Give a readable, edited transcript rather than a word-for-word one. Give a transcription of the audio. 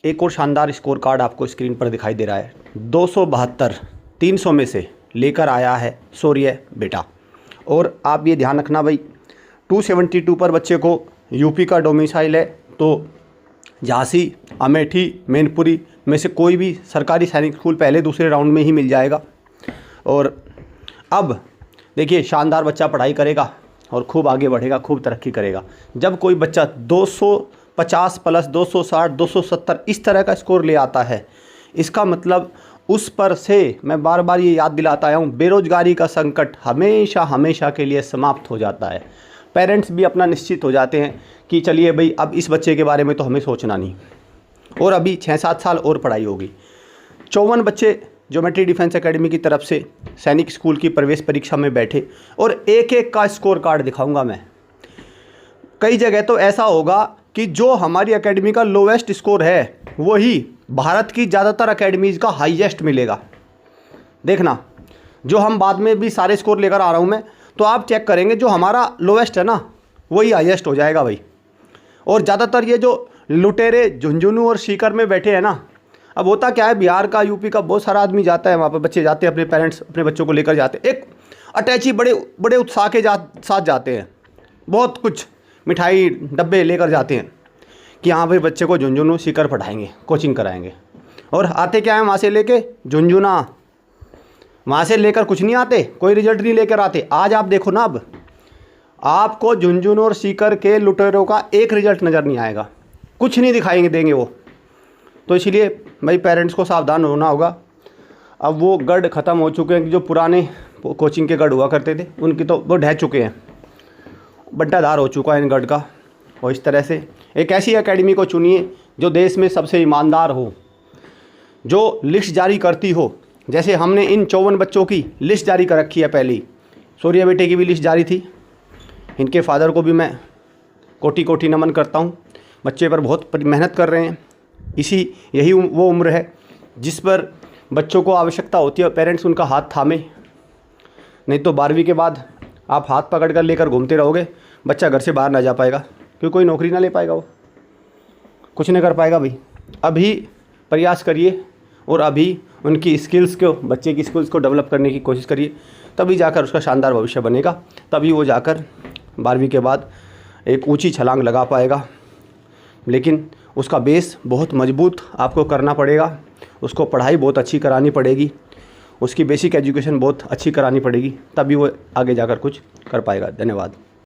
एक और शानदार स्कोर कार्ड आपको स्क्रीन पर दिखाई दे रहा है। 272 300 में से लेकर आया है सूर्य बेटा। और आप ये ध्यान रखना भाई, 272 पर बच्चे को यूपी का डोमिसाइल है, तो झांसी, अमेठी, मैनपुरी में से कोई भी सरकारी सैनिक स्कूल पहले दूसरे राउंड में ही मिल जाएगा। और अब देखिए, शानदार बच्चा पढ़ाई करेगा और खूब आगे बढ़ेगा, खूब तरक्की करेगा। जब कोई बच्चा 250 प्लस 260, 270 इस तरह का स्कोर ले आता है, इसका मतलब उस पर से मैं बार बार ये याद दिलाता आया हूँ, बेरोजगारी का संकट हमेशा हमेशा के लिए समाप्त हो जाता है। पेरेंट्स भी अपना निश्चित हो जाते हैं कि चलिए भाई, अब इस बच्चे के बारे में तो हमें सोचना नहीं, और अभी 6-7 साल और पढ़ाई होगी। 54 बच्चे ज्योमेट्री डिफेंस एकेडमी की तरफ से सैनिक स्कूल की प्रवेश परीक्षा में बैठे, और एक एक का स्कोर कार्ड दिखाऊंगा मैं। कई जगह तो ऐसा होगा कि जो हमारी एकेडमी का लोवेस्ट स्कोर है वही भारत की ज़्यादातर एकेडमीज़ का हाईएस्ट मिलेगा। देखना, जो हम बाद में भी सारे स्कोर लेकर आ रहा हूँ मैं, तो आप चेक करेंगे जो हमारा लोवेस्ट है ना, वही हाईएस्ट हो जाएगा भाई। और ज़्यादातर ये जो लुटेरे झुंझुनू और सीकर में बैठे हैं ना, अब होता क्या है, बिहार का, यूपी का बहुत सारा आदमी जाता है वहाँ पर, बच्चे जाते हैं, अपने पेरेंट्स अपने बच्चों को लेकर जाते हैं, एक अटैची बड़े बड़े उत्साह के साथ जाते हैं, बहुत कुछ मिठाई डब्बे लेकर जाते हैं कि हाँ भाई बच्चे को झुंझुनू सीकर पढ़ाएंगे, कोचिंग कराएंगे। और आते क्या है वहाँ से लेके झुंझुना, वहाँ से लेकर कुछ नहीं आते, कोई रिजल्ट नहीं लेकर आते। आज आप देखो ना, अब आपको झुंझुनू और सीकर के लुटेरों का एक रिजल्ट नज़र नहीं आएगा, कुछ नहीं दिखाएंगे देंगे वो। तो इसलिए भाई पेरेंट्स को सावधान होना होगा। अब वो गढ़ ख़त्म हो चुके हैं, जो पुराने कोचिंग के गढ़ हुआ करते थे उनकी तो वो ढह चुके हैं, बंटाधार हो चुका है इन गढ़ का। और इस तरह से एक ऐसी एकेडमी को चुनिए जो देश में सबसे ईमानदार हो, जो लिस्ट जारी करती हो। जैसे हमने इन 54 बच्चों की लिस्ट जारी कर रखी है पहले ही, सूर्य बेटे की भी लिस्ट जारी थी। इनके फादर को भी मैं कोटि कोटि नमन करता हूँ, बच्चे पर बहुत मेहनत कर रहे हैं। यही वो उम्र है जिस पर बच्चों को आवश्यकता होती है पेरेंट्स उनका हाथ थामे, नहीं तो 12वीं के बाद आप हाथ पकड़ कर लेकर घूमते रहोगे, बच्चा घर से बाहर ना जा पाएगा, क्योंकि कोई नौकरी ना ले पाएगा, वो कुछ नहीं कर पाएगा भाई। अभी प्रयास करिए और अभी उनकी स्किल्स को, बच्चे की स्किल्स को डेवलप करने की कोशिश करिए, तभी जाकर उसका शानदार भविष्य बनेगा, तभी वो जाकर 12वीं के बाद एक ऊंची छलांग लगा पाएगा। लेकिन उसका बेस बहुत मजबूत आपको करना पड़ेगा, उसको पढ़ाई बहुत अच्छी करानी पड़ेगी, उसकी बेसिक एजुकेशन बहुत अच्छी करानी पड़ेगी, तभी वो आगे जाकर कुछ कर पाएगा। धन्यवाद।